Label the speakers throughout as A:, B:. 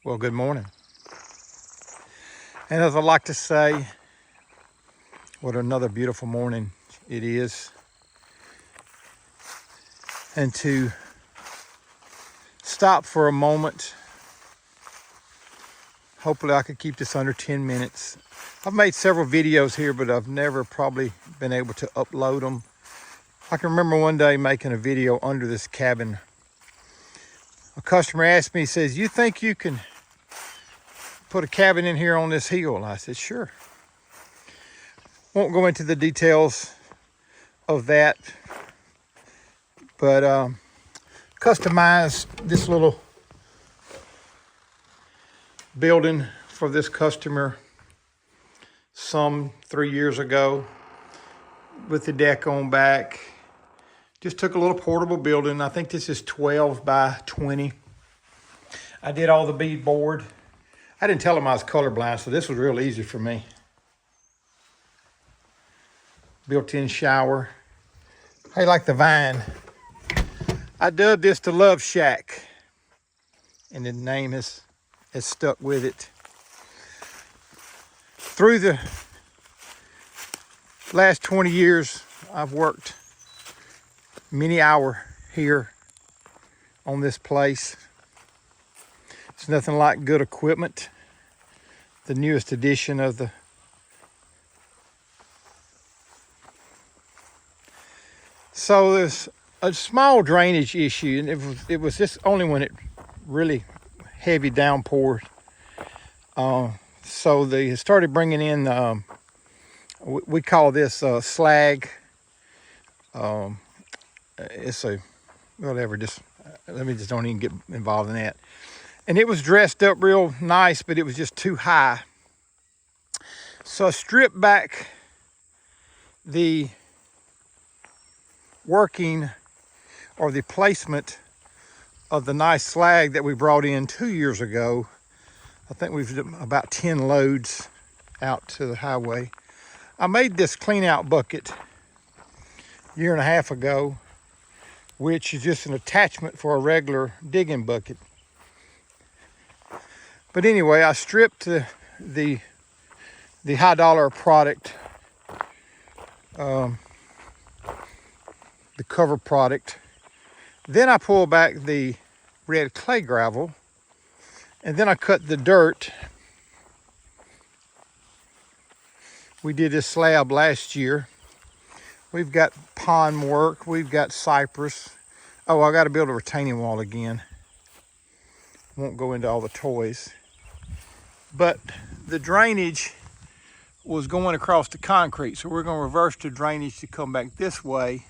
A: Well, good morning. And as I like to say, what another beautiful morning it is. And to stop for a moment, hopefully I could keep this under 10 minutes. I've made several videos here, but I've never probably been able to upload them. I can remember one day making a video under this cabin. A customer asked me, he says, "You think you can put a cabin in here on this hill?" And I said, "Sure." Won't go into the details of that, but customized this little building for this customer some 3 years ago with the deck on back. Just took a little portable building. I think this is 12 by 20. I did all the beadboard. I didn't tell him I was colorblind, so this was real easy for me. Built-in shower. Hey, like the vine. I dubbed this the Love Shack, and the name has stuck with it. Through the last 20 years, I've worked many hours here on this place. It's nothing like good equipment. The newest edition of the So there's a small drainage issue, and it was just only when it really heavy downpour. So they started bringing in, we call this slag. It's a, whatever, just, let me just don't even get involved in that. And it was dressed up real nice, but it was just too high. So I stripped back the working or the placement of the nice slag that we brought in 2 years ago. I think we've done about 10 loads out to the highway. I made this clean out bucket a year and a half ago, which is just an attachment for a regular digging bucket. But anyway, I stripped the high dollar product, the cover product. Then I pulled back the red clay gravel, and then I cut the dirt. We did this slab last year. We've got pond work, we've got cypress. Oh, I got to build a retaining wall again. Won't go into all the toys. But the drainage was going across the concrete, so we're going to reverse the drainage to come back this way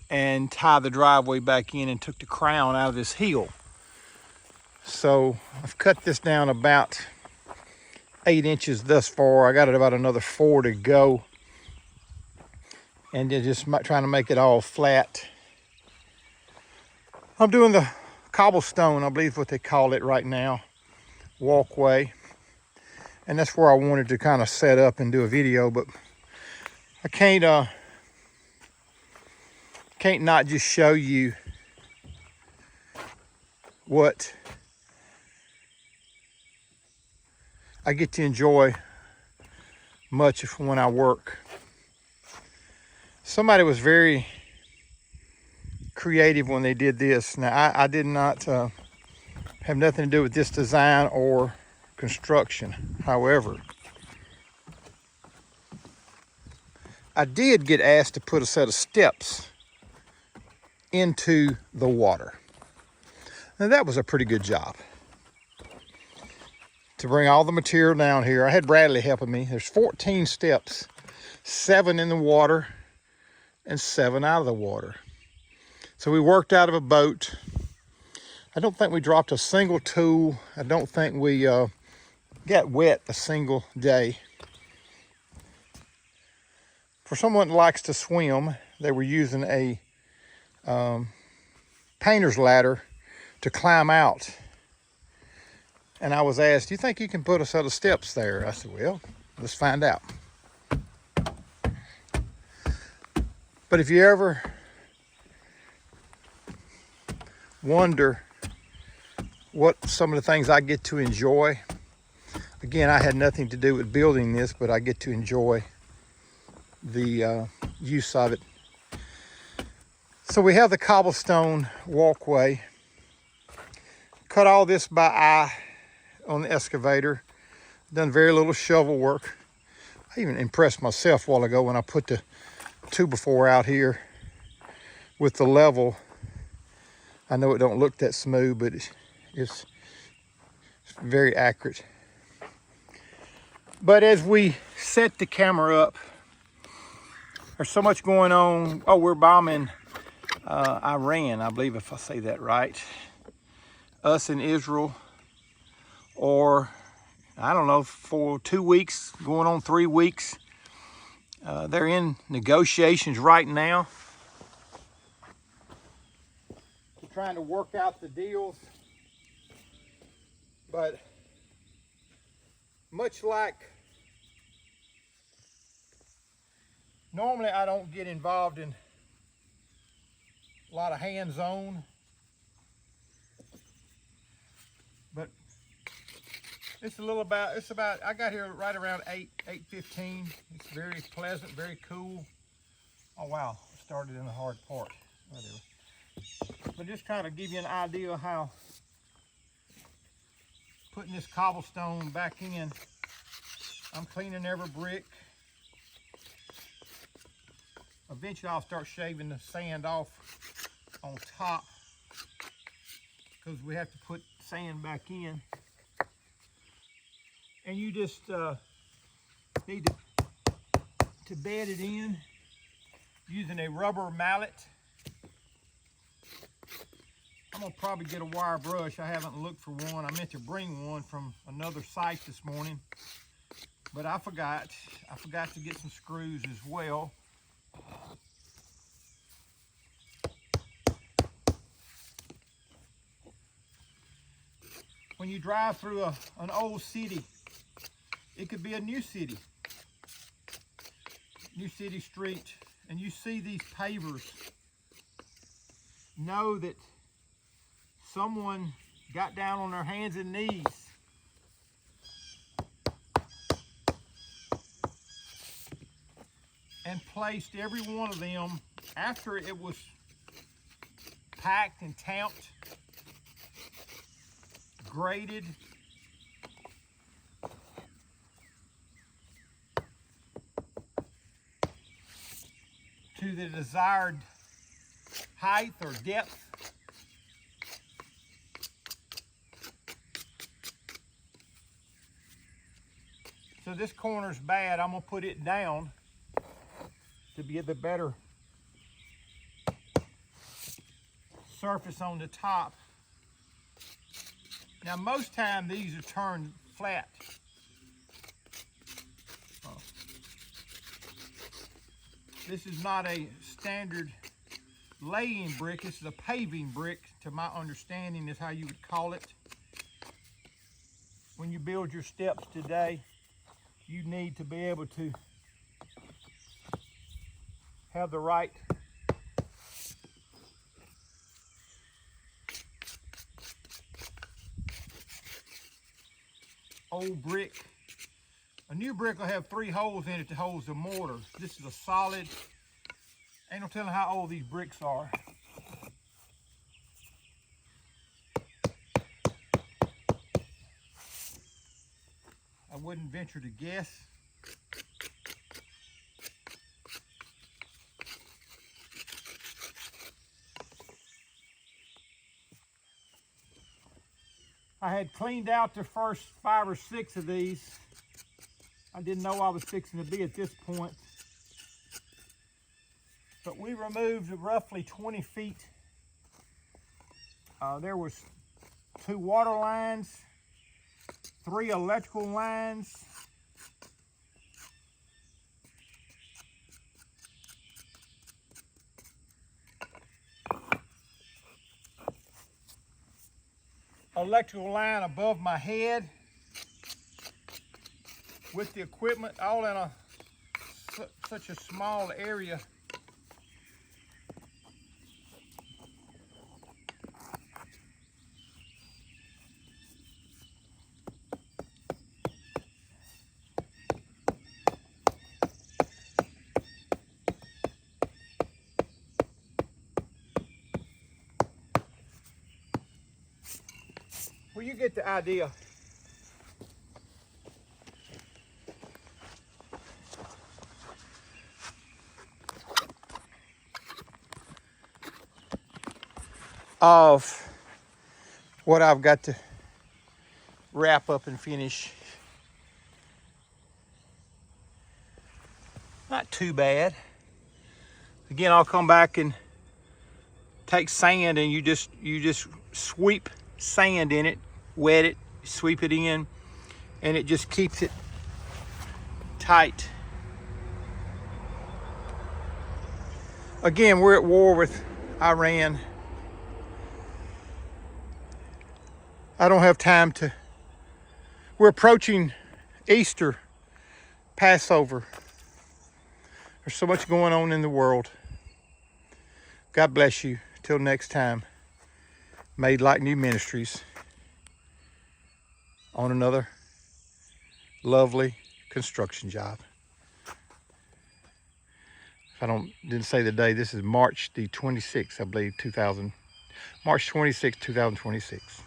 A: and tie the driveway back in, and took the crown out of this hill. So I've cut this down about 8 inches thus far. I got it about another 4 to go, and just trying to make it all flat. I'm doing the cobblestone, I believe what they call it right now, walkway. And that's where I wanted to kind of set up and do a video, but I can't not just show you what I get to enjoy much when I work. Somebody was very creative when they did this. Now, I did not have nothing to do with this design or construction. However, I did get asked to put a set of steps into the water. Now that was a pretty good job. To bring all the material down here. I had Bradley helping me. There's 14 steps, 7 in the water and 7 out of the water. So we worked out of a boat. I don't think we dropped a single tool. I don't think we got wet a single day. For someone that likes to swim, they were using a painter's ladder to climb out. And I was asked, "Do you think you can put a set of steps there?" I said, "Well, let's find out." But if you ever wonder what some of the things I get to enjoy. Again, I had nothing to do with building this, but I get to enjoy the use of it. So we have the cobblestone walkway. Cut all this by eye on the excavator. Done very little shovel work. I even impressed myself a while ago when I put the 2x4 out here with the level. I know it don't look that smooth, but it's very accurate. But as we set the camera up, there's so much going on. Oh, we're bombing Iran, I believe, if I say that right. Us in Israel, or I don't know, for 2 weeks, going on 3 weeks. They're in negotiations right now. They're trying to work out the deals. But much like, normally I don't get involved in a lot of hands-on, but it's about, I got here right around 8:15. It's very pleasant, very cool. Oh wow, started in the hard part. Whatever. But just kind of give you an idea of how putting this cobblestone back in. I'm cleaning every brick. Eventually I'll start shaving the sand off on top because we have to put sand back in. And you just need to bed it in using a rubber mallet. I'm gonna probably get a wire brush. I haven't looked for one. I meant to bring one from another site this morning, but I forgot. I forgot to get some screws as well. When you drive through an old city, it could be a new city street, and you see these pavers, know that someone got down on their hands and knees and placed every one of them after it was packed and tamped, graded, to the desired height or depth. So this corner's bad. I'm gonna put it down to get the better surface on the top. Now most time these are turned flat. This is not a standard laying brick. This is a paving brick, to my understanding is how you would call it. When you build your steps today, you need to be able to have the right old brick. A new brick will have 3 holes in it to hold the mortar. This is a solid, ain't no telling how old these bricks are. I wouldn't venture to guess. I had cleaned out the first 5 or 6 of these. I didn't know I was fixing to be at this point. But we removed roughly 20 feet. There was 2 water lines, 3 electrical lines, electrical line above my head with the equipment all in such a small area. Well, you get the idea. Of what I've got to wrap up and finish. Not too bad. Again, I'll come back and take sand, and you just sweep sand in it, wet it, sweep it in, and it just keeps it tight. Again, we're at war with Iran. I don't have time to. We're approaching Easter, Passover. There's so much going on in the world. God bless you. Till next time. Made Like New Ministries on another lovely construction job. If I didn't say the day, this is March the 26th, I believe, March 26, 2026.